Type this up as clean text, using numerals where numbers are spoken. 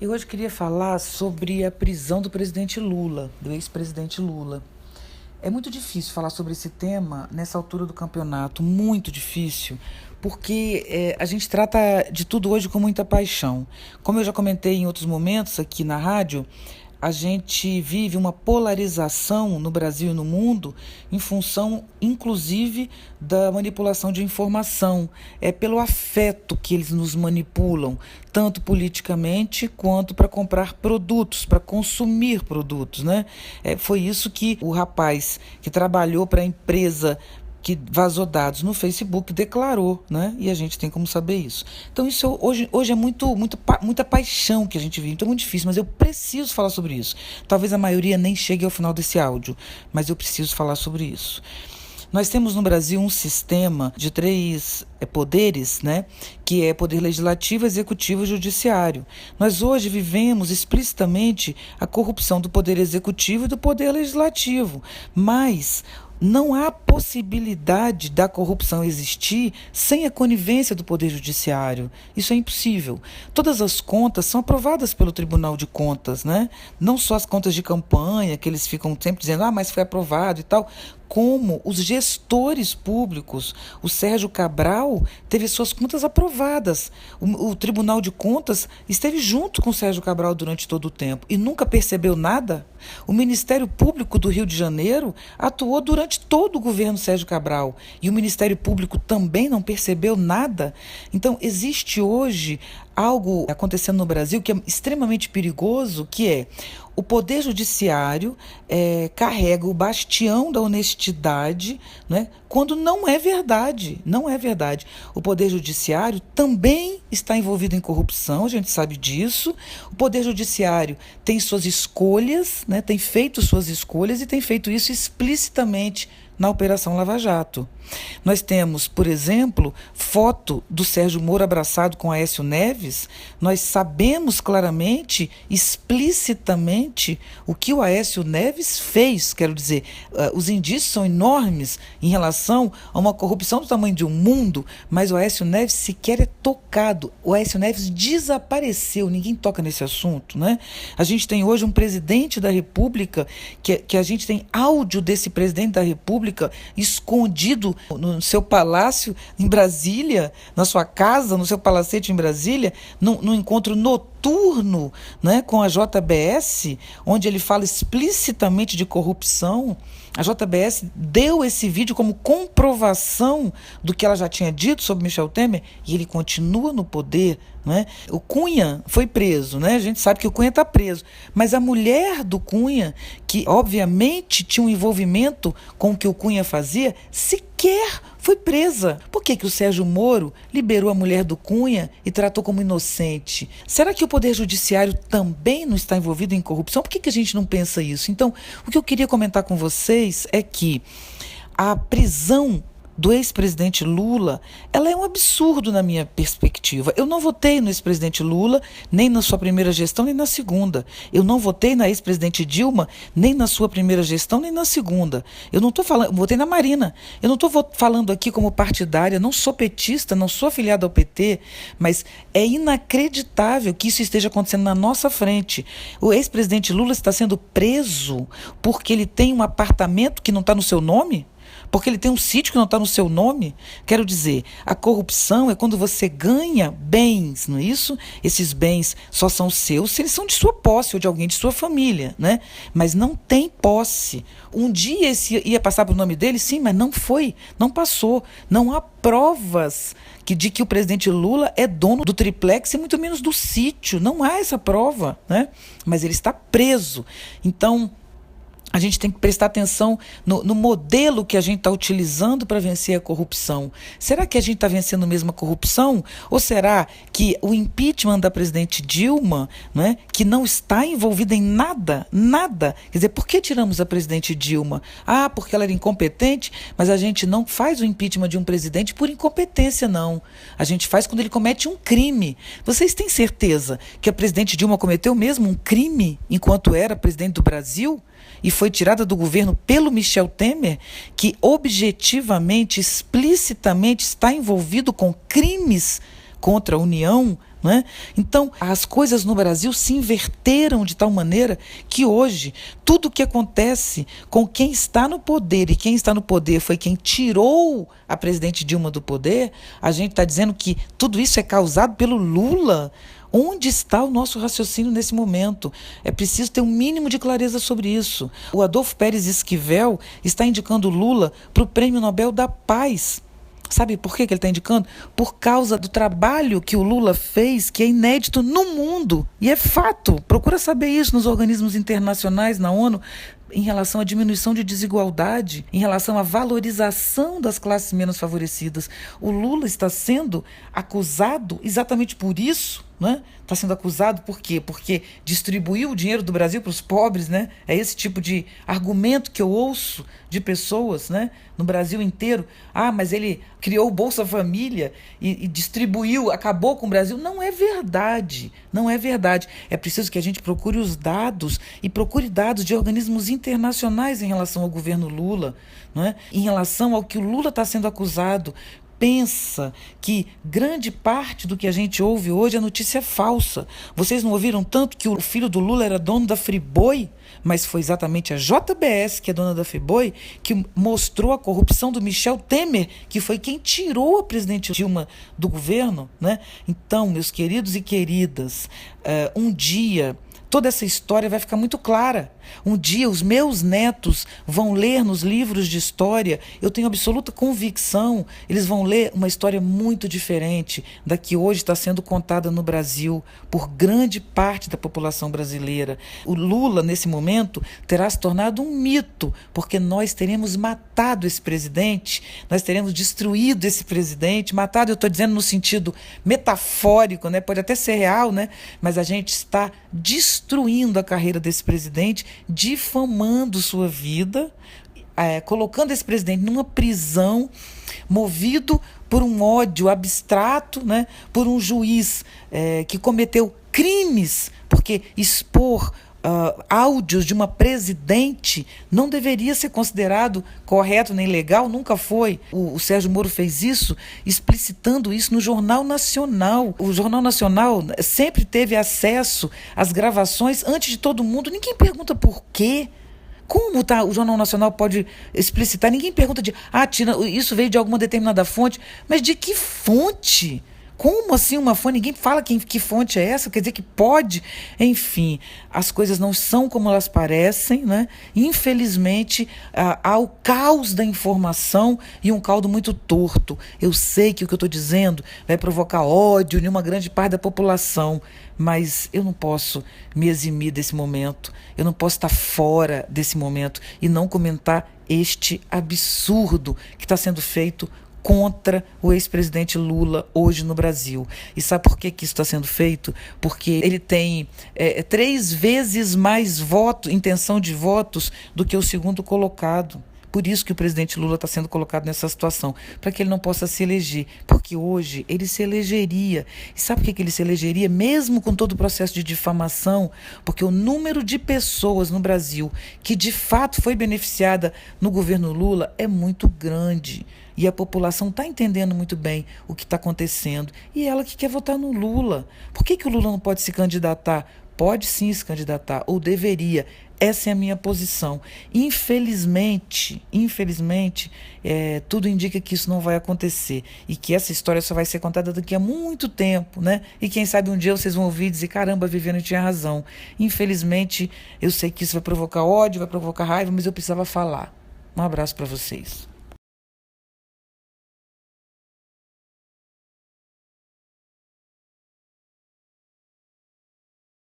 Eu hoje queria falar sobre a prisão do presidente Lula, do ex-presidente Lula. É muito difícil falar sobre esse tema nessa altura do campeonato, muito difícil, porque a gente trata de tudo hoje com muita paixão. Como eu já comentei em outros momentos aqui na rádio, a gente vive uma polarização no Brasil e no mundo em função, inclusive, da manipulação de informação. É pelo afeto que eles nos manipulam, tanto politicamente quanto para comprar produtos, para consumir produtos, né? Foi isso que o rapaz que trabalhou para a empresa que vazou dados no Facebook declarou, né? E a gente tem como saber isso. Então isso hoje é muita paixão que a gente vive, então é muito difícil, mas eu preciso falar sobre isso. Talvez a maioria nem chegue ao final desse áudio, mas eu preciso falar sobre isso. Nós temos no Brasil um sistema de três poderes, né? Que é poder legislativo, executivo e judiciário. Nós hoje vivemos explicitamente a corrupção do poder executivo e do poder legislativo, mas não há possibilidade da corrupção existir sem a conivência do Poder Judiciário. Isso é impossível. Todas as contas são aprovadas pelo Tribunal de Contas, né? Não só as contas de campanha, que eles ficam sempre dizendo, mas foi aprovado e tal, como os gestores públicos. O Sérgio Cabral teve suas contas aprovadas. O Tribunal de Contas esteve junto com o Sérgio Cabral durante todo o tempo e nunca percebeu nada. O Ministério Público do Rio de Janeiro atuou durante todo o governo Sérgio Cabral e o Ministério Público também não percebeu nada. Então, existe hoje algo acontecendo no Brasil que é extremamente perigoso, que é o Poder Judiciário carrega o bastião da honestidade, né, quando não é verdade, não é verdade. O Poder Judiciário também está envolvido em corrupção, a gente sabe disso. O Poder Judiciário tem suas escolhas, né, tem feito suas escolhas e tem feito isso explicitamente na Operação Lava Jato. Nós temos, por exemplo, foto do Sérgio Moro abraçado com Aécio Neves. Nós sabemos claramente, explicitamente, o que o Aécio Neves fez. Quero dizer, os indícios são enormes em relação a uma corrupção do tamanho de um mundo, mas o Aécio Neves sequer é tocado. O Aécio Neves desapareceu, ninguém toca nesse assunto, né? A gente tem hoje um presidente da República, que a gente tem áudio desse presidente da República escondido no seu palácio em Brasília, na sua casa, no seu palacete em Brasília, num encontro noturno, né, com a JBS, onde ele fala explicitamente de corrupção. A JBS deu esse vídeo como comprovação do que ela já tinha dito sobre Michel Temer e ele continua no poder, né? O Cunha foi preso, né? A gente sabe que o Cunha está preso, mas a mulher do Cunha, que obviamente tinha um envolvimento com o que o Cunha fazia, sequer foi presa. Por que o Sérgio Moro liberou a mulher do Cunha e tratou como inocente? Será que o Poder Judiciário também não está envolvido em corrupção? Por que a gente não pensa isso? Então, o que eu queria comentar com vocês é que a prisão do ex-presidente Lula, ela é um absurdo na minha perspectiva. Eu não votei no ex-presidente Lula, nem na sua primeira gestão, nem na segunda. Eu não votei na ex-presidente Dilma, nem na sua primeira gestão, nem na segunda. Eu não estou falando, votei na Marina. Eu não estou falando aqui como partidária, não sou petista, não sou afiliada ao PT, mas é inacreditável que isso esteja acontecendo na nossa frente. O ex-presidente Lula está sendo preso porque ele tem um apartamento que não está no seu nome? Porque ele tem um sítio que não está no seu nome? Quero dizer, a corrupção é quando você ganha bens, não é isso? Esses bens só são seus se eles são de sua posse ou de alguém de sua família, né? Mas não tem posse. Um dia esse ia passar para o nome dele, sim, mas não foi, não passou. Não há provas de que o presidente Lula é dono do triplex e muito menos do sítio. Não há essa prova, né? Mas ele está preso. Então, a gente tem que prestar atenção no modelo que a gente está utilizando para vencer a corrupção. Será que a gente está vencendo mesmo a corrupção? Ou será que o impeachment da presidente Dilma, né, que não está envolvida em nada, nada? Quer dizer, por que tiramos a presidente Dilma? Porque ela era incompetente, mas a gente não faz o impeachment de um presidente por incompetência, não. A gente faz quando ele comete um crime. Vocês têm certeza que a presidente Dilma cometeu mesmo um crime enquanto era presidente do Brasil? E foi tirada do governo pelo Michel Temer, que objetivamente, explicitamente está envolvido com crimes contra a União, né? Então, as coisas no Brasil se inverteram de tal maneira que hoje tudo o que acontece com quem está no poder, e quem está no poder foi quem tirou a presidente Dilma do poder, a gente está dizendo que tudo isso é causado pelo Lula. Onde está o nosso raciocínio nesse momento? É preciso ter um mínimo de clareza sobre isso. O Adolfo Pérez Esquivel está indicando Lula para o Prêmio Nobel da Paz. Sabe por que ele está indicando? Por causa do trabalho que o Lula fez, que é inédito no mundo. E é fato. Procura saber isso nos organismos internacionais, na ONU, em relação à diminuição de desigualdade, em relação à valorização das classes menos favorecidas. O Lula está sendo acusado exatamente por isso, né? Está sendo acusado por quê? Porque distribuiu o dinheiro do Brasil para os pobres, né? É esse tipo de argumento que eu ouço de pessoas, né, no Brasil inteiro. Ah, mas ele criou o Bolsa Família e distribuiu, acabou com o Brasil. Não é verdade, não é verdade. É preciso que a gente procure os dados e procure dados de organismos internacionais em relação ao governo Lula, não é? Em relação ao que o Lula está sendo acusado. Pensa que grande parte do que a gente ouve hoje é notícia falsa. Vocês não ouviram tanto que o filho do Lula era dono da Friboi? Mas foi exatamente a JBS, que é dona da Friboi, que mostrou a corrupção do Michel Temer, que foi quem tirou a presidente Dilma do governo, né? Então, meus queridos e queridas, um dia toda essa história vai ficar muito clara. Um dia os meus netos vão ler nos livros de história, eu tenho absoluta convicção, eles vão ler uma história muito diferente da que hoje está sendo contada no Brasil por grande parte da população brasileira. O Lula, nesse momento, terá se tornado um mito, porque nós teremos matado esse presidente, nós teremos destruído esse presidente. Matado, eu estou dizendo no sentido metafórico, né? Pode até ser real, né? Mas a gente está destruindo a carreira desse presidente, difamando sua vida, colocando esse presidente numa prisão, movido por um ódio abstrato, né, por um juiz que cometeu crimes, porque expor áudios de uma presidente não deveria ser considerado correto nem legal, nunca foi. O Sérgio Moro fez isso, explicitando isso no Jornal Nacional. O Jornal Nacional sempre teve acesso às gravações antes de todo mundo. Ninguém pergunta por quê. Como o Jornal Nacional pode explicitar? Ninguém pergunta Tina, isso veio de alguma determinada fonte. Mas de que fonte? Como assim uma fonte? Ninguém fala que fonte é essa, quer dizer que pode. Enfim, as coisas não são como elas parecem, né? Infelizmente, há o caos da informação e um caldo muito torto. Eu sei que o que eu estou dizendo vai provocar ódio em uma grande parte da população, mas eu não posso me eximir desse momento, eu não posso estar fora desse momento e não comentar este absurdo que está sendo feito contra o ex-presidente Lula hoje no Brasil. E sabe por que isso está sendo feito? Porque ele tem 3 vezes mais intenção de votos do que o segundo colocado. Por isso que o presidente Lula está sendo colocado nessa situação, para que ele não possa se eleger, porque hoje ele se elegeria. E sabe por que ele se elegeria, mesmo com todo o processo de difamação? Porque o número de pessoas no Brasil que de fato foi beneficiada no governo Lula é muito grande. E a população está entendendo muito bem o que está acontecendo. E ela que quer votar no Lula. Por que o Lula não pode se candidatar? Pode sim se candidatar, ou deveria. Essa é a minha posição. Infelizmente, tudo indica que isso não vai acontecer. E que essa história só vai ser contada daqui a muito tempo, né? E quem sabe um dia vocês vão ouvir e dizer, caramba, a Viviane tinha razão. Infelizmente, eu sei que isso vai provocar ódio, vai provocar raiva, mas eu precisava falar. Um abraço para vocês.